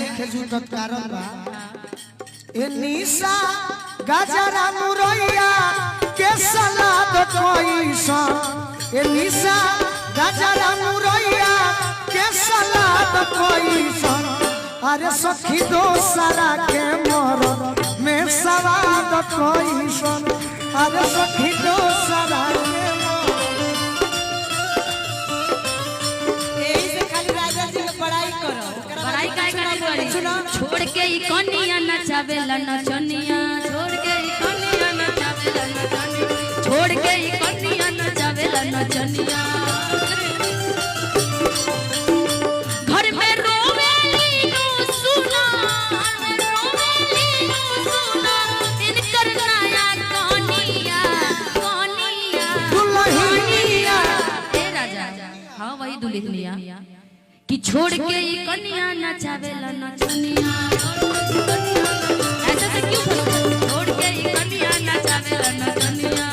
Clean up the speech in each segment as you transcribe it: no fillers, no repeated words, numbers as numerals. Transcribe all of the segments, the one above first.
नहीं खेजू तो कारण बा ए निशा गाजरा मुरैया के सलाद कोइसा ए निशा गाजरा मुरैया के सलाद कोइसा अरे सखी दोसरा के मोर में सवाद कोइसा अरे सखी दोसरा के छोड़ के ही कनिया नचावेला नचनिया छोड़ के ही कनिया नचावेला नचनिया छोड़ के ही कनिया नचावेला नचनिया घर में रोवेली नु सुना इनकर नया कनिया कनिया दुल्हनिया ए राजा हां वही दुल्हनिया कि छोड़ के ही कन्या नचावेला नचनिया ऐसा से क्यों बोलते छोड़ के ही कन्या नचावेला नचनिया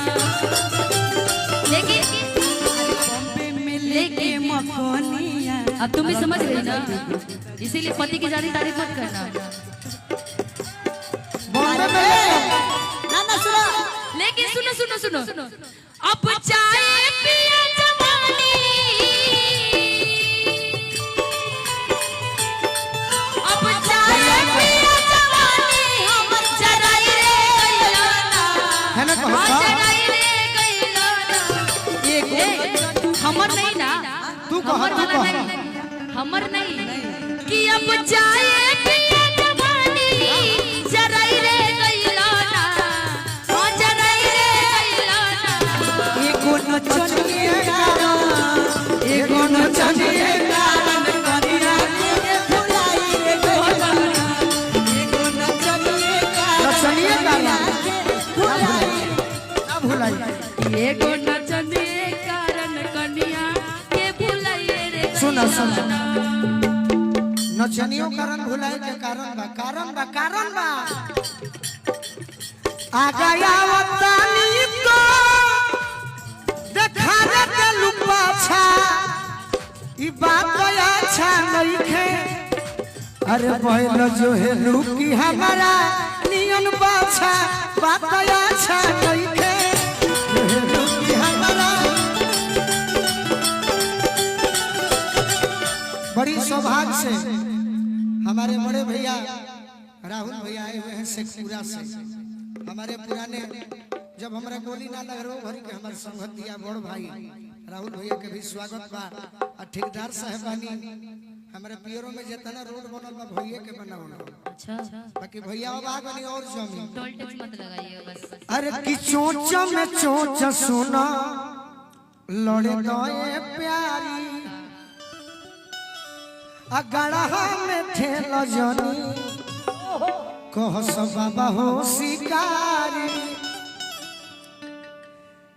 लेकिन बॉम्बे में लेके मकोनिया अब तुम भी समझ गई ना इसीलिए पति की ज्यादा तारीफ मत करना बॉम्बे में ना ना सुनो लेकिन सुनो सुनो सुनो अब चाय पिया हमर नहीं ना तू हमर वाला नहीं हमर नहीं कि अब जाए पिया जवानी जराई रे गइलाना ओ जराई रे गइलाना एको नचनिए कारण एको नचनिए कारण करिया के भुलाई रे गइलाना एको नचनिए कारण भुलाई ना भुलाई एको नचनिए सुना सुना नचनियों कारण भुलाई के कारण बा आ गया वतानी को देखा रे के लुपा छा ई बात अच्छा नहीं खे अरे बहन जो है लुकी हमारा नियन बाछा बात अच्छा नहीं खे लुकी हमारा बड़ी सौभाग्य से हमारे बड़े भैया राहुल भैया आए हुए हैं शेखपुरा से हमारे पुराने जब हमारा गोली ना लग रहा भरी के हमारे संगत दिया बड़ भाई राहुल भैया के भी स्वागत बा और ठेकेदार साहबानी हमारे पियरों में जितना रोड बनल बा भैया के बनावल अच्छा बाकी भैया अब आगे और जमीन टोल टैक्स मत लगाइए बस अरे कि चोंच में चोंच सुना लड़े दोए प्यारी अगड़ा में ठेल जनी कह बाबा हो शिकारी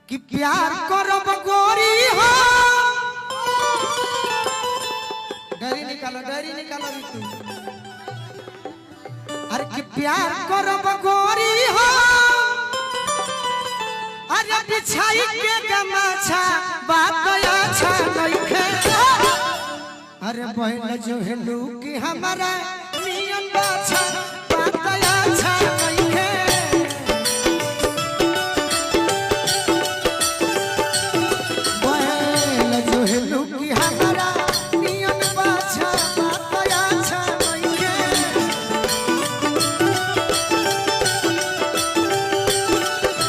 कि प्यार करब गोरी हो डरी निकालो ऋतु अरे कि प्यार करब गोरी हो अरे बिछाई के गमाछा बात अच्छा नहीं खे अरे बहन जो है लूकी हमारा नियन बाछा बात अच्छा नहीं है बहन जो है लूकी हमारा नियन बाछा बात अच्छा नहीं है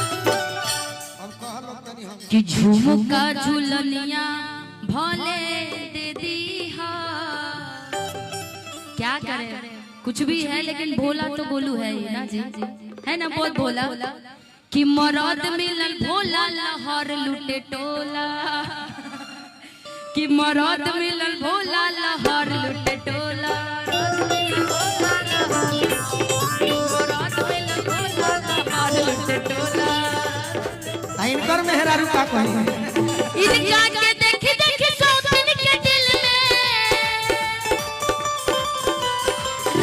अब कह लो तनी हम कि झुमका झुलनिया भले दे दी क्या करे कुछ भी है लेकिन भोला तो गोलू है ही ना जी है ना बहुत भोला कि मरद मिलन भोला लहर लुटे टोला कि मरद मिलन भोला लहर लुटे टोला मरद मिलन भोला लहर लुटे टोला इनकर मेहरारू का कही इनका के देखी देखी सौतन के दिल में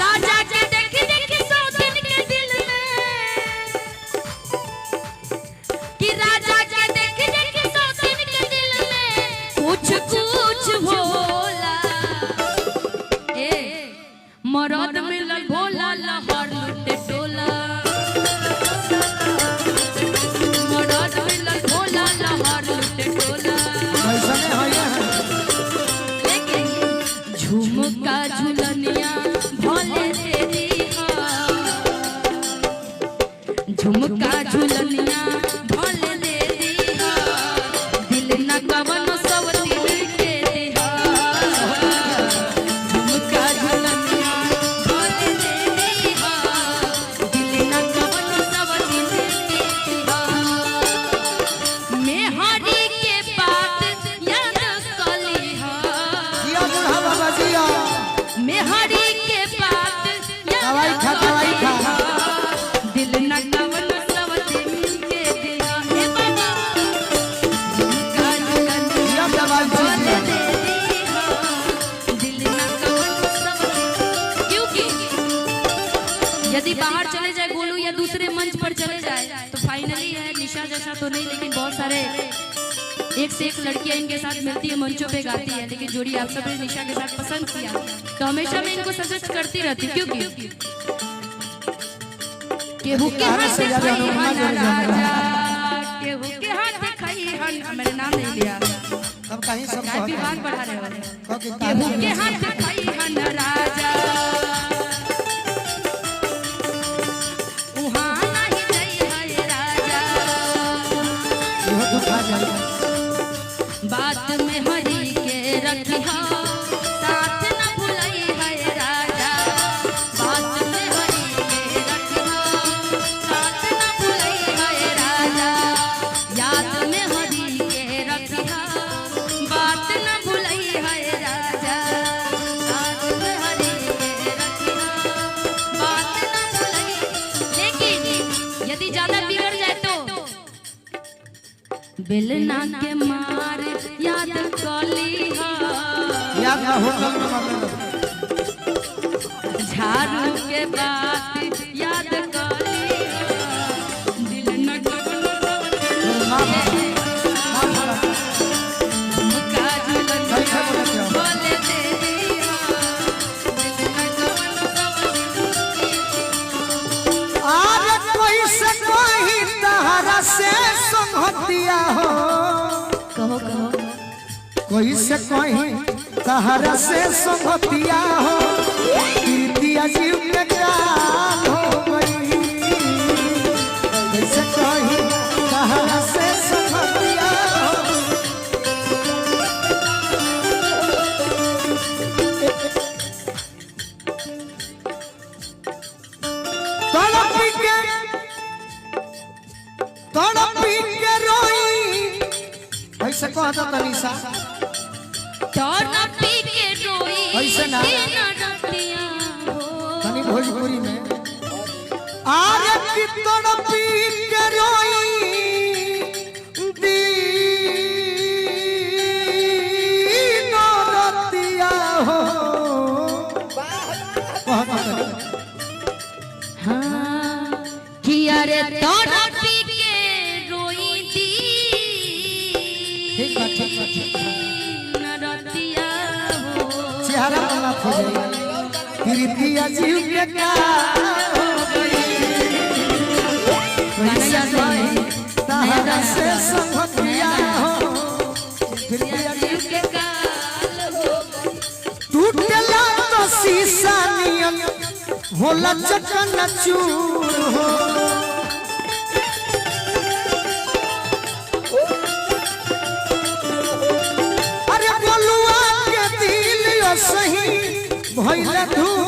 राजा के देखी देखी सौतन के दिल में कि राजा के देखी देखी सौतन के दिल में कुछ कुछ भोला ए मरद मिलल भोला लहर लुटे टोला मरद मिलल भोला लहर लुटे टोला ऐसा नहीं है लेकिन झुमका झुलनिया भोले तेरी झुमका झुलनिया भोले तेरी दिल न कवन सब दिल के देहा झुमका झुलनिया भोले तेरी दिल न कवन सब दिल के देहा मेहरी के बात याद कली हा जिया बुढ़ा बाबा जिया मेहरी के बात दवाई खा दिल न कवन सब दिल के दिया हे बाबा झुमका झुलनिया दवाई भोले तेरी दिल न कवन सब दिल क्योंकि यदि बाहर चले जाए गोलू या दूसरे मंच पर चले जाए तो फाइनली है निशा जैसा तो नहीं लेकिन बहुत सारे एक से एक लड़कियां इनके साथ मिलती है मंचों पे गाती है लेकिन जोड़ी आप सबने निशा के साथ पसंद किया तो हमेशा मैं इनको सजेस्ट करती रहती हूं क्योंकि केहू के हाथ से खाई हन राजा केहू के हाथ से खाई हन मेरे नाम नहीं लिया अब कहीं सब गाय विभाग बढ़ा रहे वाले कहके केहू के हाथ से खाई हन राजा उहाँ नहीं जाई है राजा इहो तो खा जाए बात में हरी के रखिया साथ न भुलई है राजा बात में हरी के रखिया साथ न भुलई है राजा याद में हरी के रखिया बात न भुलई है राजा साथ में हरी के रखिया बात न भुलई लेकिन यदि ज्यादा बिगड़ जाए तो बेलना के मार याद कली याद ना होटल में मार झाड़ू के बात याद कली दिल न कवन झुमका झुलनिया भोले तेरी दिल न कवन आज कोई से कोई तहरा से संगतिया हो कहो कहो कोई से कोई तहरा से संगतिया हो कीर्तिया जीव के जान हो गई कोई से कोई तहरा से संगतिया हो तड़पी के रोई ऐसे कहता तनीसा तड़पी के रोई ऐसे ना। दिन रतिया हो तनी भोजपुरी में आरे की तड़पी के रोई दिन रतिया हो कहता तनी हाँ कि अरे तड़पी के रोई ठीक बा ठीक बा ठीक बा दिन रतिया हो चेहरा बना खोजे कीर्तिया जीव के का हो गई गाना याद है तहरा से संगतिया हो कीर्तिया जीव के काल हो टूटला तो शीशा नियन होला चकन चूर हो अरे बोलुआ के दिल यो सही भइल धूल